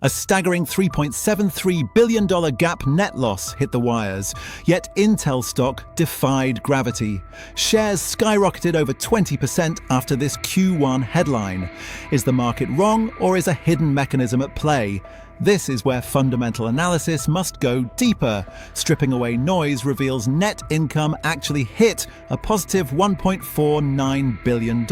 A staggering $3.73 billion GAAP net loss hit the wires, yet Intel stock defied gravity. Shares skyrocketed over 20% after this Q1 headline. Is the market wrong, or is a hidden mechanism at play? This is where fundamental analysis must go deeper. Stripping away noise reveals net income actually hit a positive $1.49 billion.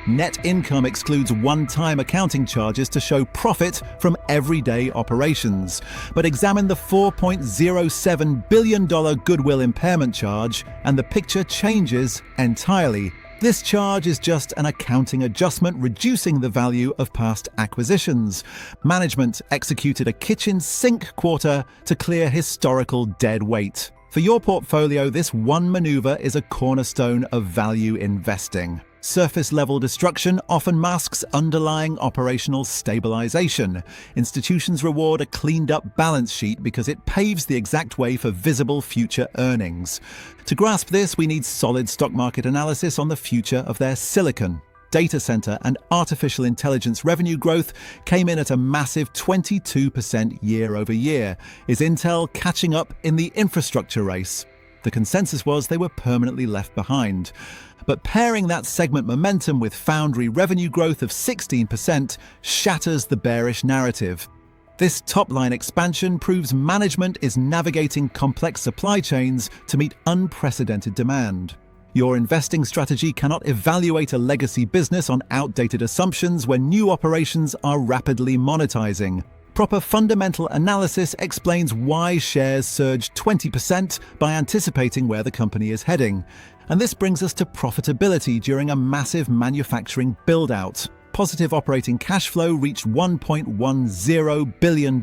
Net income excludes one-time accounting charges to show profit from everyday operations. But examine the $4.07 billion goodwill impairment charge, and the picture changes entirely. This charge is just an accounting adjustment reducing the value of past acquisitions. Management executed a kitchen sink quarter to clear historical dead weight. For your portfolio, this one maneuver is a cornerstone of value investing. Surface-level destruction often masks underlying operational stabilization. Institutions reward a cleaned-up balance sheet because it paves the exact way for visible future earnings. To grasp this, we need solid stock market analysis on the future of their silicon. Data center and artificial intelligence revenue growth came in at a massive 22% year over year. Is Intel catching up in the infrastructure race? The consensus was they were permanently left behind. But pairing that segment momentum with foundry revenue growth of 16% shatters the bearish narrative. This top-line expansion proves management is navigating complex supply chains to meet unprecedented demand. Your investing strategy cannot evaluate a legacy business on outdated assumptions when new operations are rapidly monetizing. Proper fundamental analysis explains why shares surged 20% by anticipating where the company is heading. And this brings us to profitability during a massive manufacturing build-out. Positive operating cash flow reached $1.10 billion,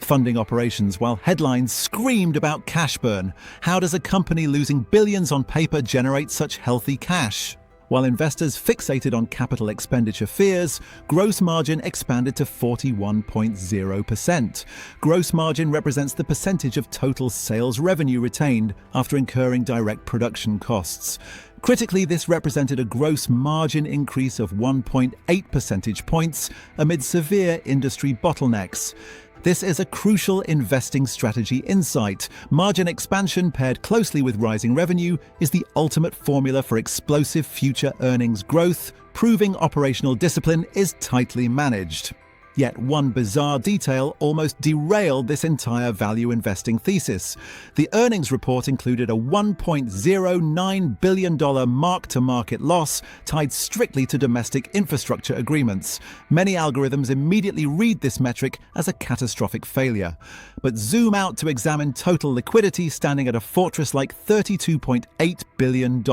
funding operations while headlines screamed about cash burn. How does a company losing billions on paper generate such healthy cash? While investors fixated on capital expenditure fears, gross margin expanded to 41.0%. Gross margin represents the percentage of total sales revenue retained after incurring direct production costs. Critically, this represented a gross margin increase of 1.8 percentage points amid severe industry bottlenecks. This is a crucial investing strategy insight. Margin expansion paired closely with rising revenue is the ultimate formula for explosive future earnings growth, proving operational discipline is tightly managed. Yet one bizarre detail almost derailed this entire value investing thesis. The earnings report included a $1.09 billion mark-to-market loss tied strictly to domestic infrastructure agreements. Many algorithms immediately read this metric as a catastrophic failure. But zoom out to examine total liquidity standing at a fortress-like $32.8 billion.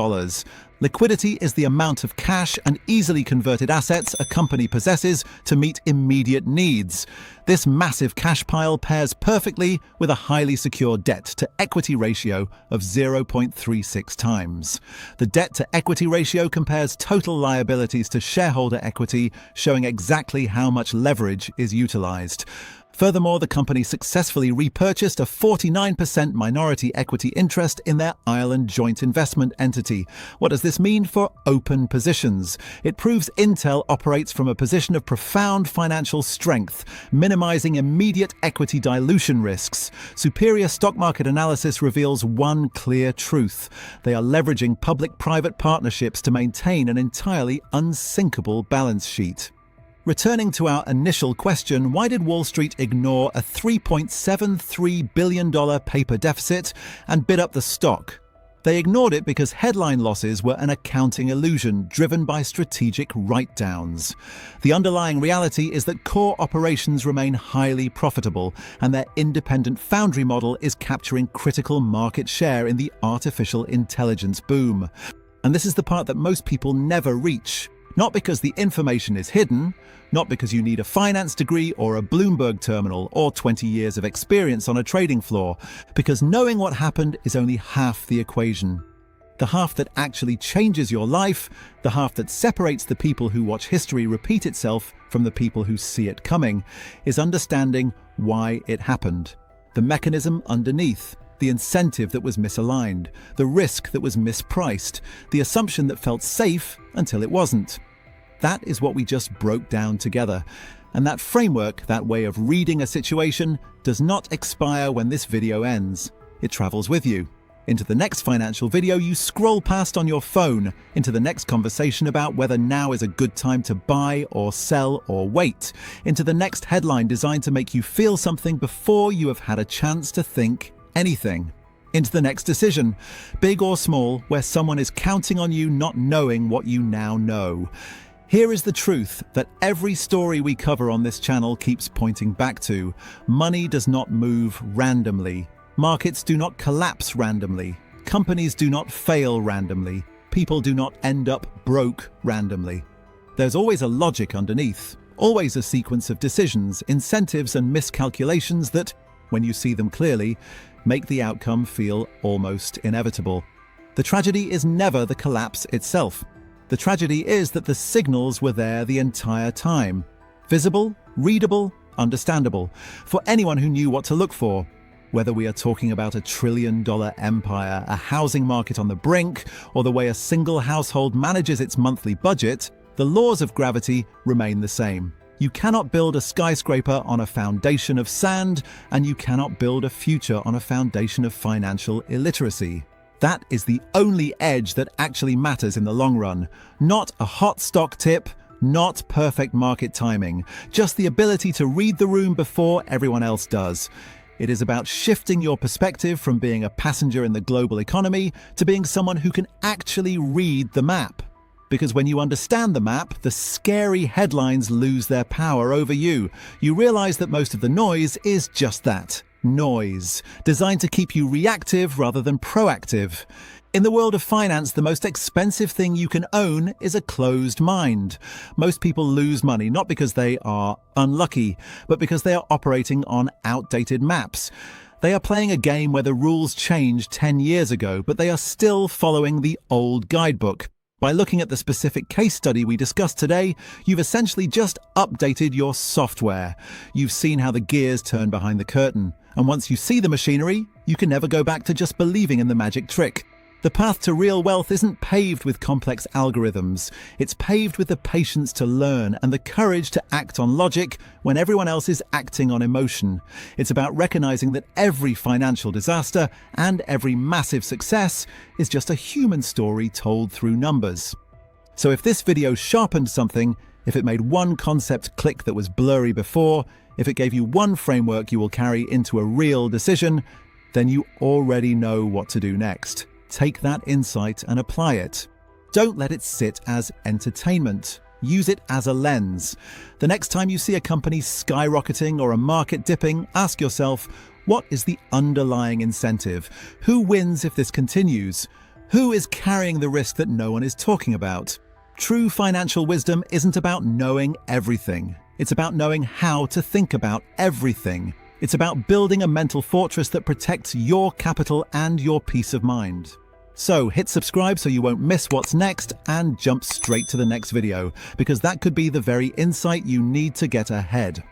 Liquidity is the amount of cash and easily converted assets a company possesses to meet immediate needs. This massive cash pile pairs perfectly with a highly secure debt-to-equity ratio of 0.36 times. The debt-to-equity ratio compares total liabilities to shareholder equity, showing exactly how much leverage is utilized. Furthermore, the company successfully repurchased a 49% minority equity interest in their Ireland joint investment entity. What does this mean for open positions? It proves Intel operates from a position of profound financial strength, minimizing immediate equity dilution risks. Superior stock market analysis reveals one clear truth. They are leveraging public-private partnerships to maintain an entirely unsinkable balance sheet. Returning to our initial question, why did Wall Street ignore a $3.73 billion paper deficit and bid up the stock? They ignored it because headline losses were an accounting illusion driven by strategic write-downs. The underlying reality is that core operations remain highly profitable, and their independent foundry model is capturing critical market share in the artificial intelligence boom. And this is the part that most people never reach. Not because the information is hidden, not because you need a finance degree or a Bloomberg terminal or 20 years of experience on a trading floor, because knowing what happened is only half the equation. The half that actually changes your life, the half that separates the people who watch history repeat itself from the people who see it coming, is understanding why it happened. The mechanism underneath. The incentive that was misaligned, the risk that was mispriced, the assumption that felt safe until it wasn't. That is what we just broke down together. And that framework, that way of reading a situation, does not expire when this video ends. It travels with you. Into the next financial video you scroll past on your phone, into the next conversation about whether now is a good time to buy or sell or wait, into the next headline designed to make you feel something before you have had a chance to think anything, into the next decision, big or small, where someone is counting on you not knowing what you now know. Here is the truth that every story we cover on this channel keeps pointing back to. Money does not move randomly. Markets do not collapse randomly. Companies do not fail randomly. People do not end up broke randomly. There's always a logic underneath, always a sequence of decisions, incentives and miscalculations that, when you see them clearly, make the outcome feel almost inevitable. The tragedy is never the collapse itself. The tragedy is that the signals were there the entire time. Visible, readable, understandable, for anyone who knew what to look for. Whether we are talking about a trillion-dollar empire, a housing market on the brink, or the way a single household manages its monthly budget, the laws of gravity remain the same. You cannot build a skyscraper on a foundation of sand, and you cannot build a future on a foundation of financial illiteracy. That is the only edge that actually matters in the long run. Not a hot stock tip, not perfect market timing, just the ability to read the room before everyone else does. It is about shifting your perspective from being a passenger in the global economy to being someone who can actually read the map. Because when you understand the map, the scary headlines lose their power over you. You realize that most of the noise is just that, noise, designed to keep you reactive rather than proactive. In the world of finance, the most expensive thing you can own is a closed mind. Most people lose money not because they are unlucky, but because they are operating on outdated maps. They are playing a game where the rules changed 10 years ago, but they are still following the old guidebook. By looking at the specific case study we discussed today, you've essentially just updated your software. You've seen how the gears turn behind the curtain. And once you see the machinery, you can never go back to just believing in the magic trick. The path to real wealth isn't paved with complex algorithms. It's paved with the patience to learn and the courage to act on logic when everyone else is acting on emotion. It's about recognizing that every financial disaster and every massive success is just a human story told through numbers. So if this video sharpened something, if it made one concept click that was blurry before, if it gave you one framework you will carry into a real decision, then you already know what to do next. Take that insight and apply it. Don't let it sit as entertainment. Use it as a lens. The next time you see a company skyrocketing or a market dipping, ask yourself, what is the underlying incentive? Who wins if this continues? Who is carrying the risk that no one is talking about? True financial wisdom isn't about knowing everything. It's about knowing how to think about everything. It's about building a mental fortress that protects your capital and your peace of mind. So hit subscribe so you won't miss what's next and jump straight to the next video, because that could be the very insight you need to get ahead.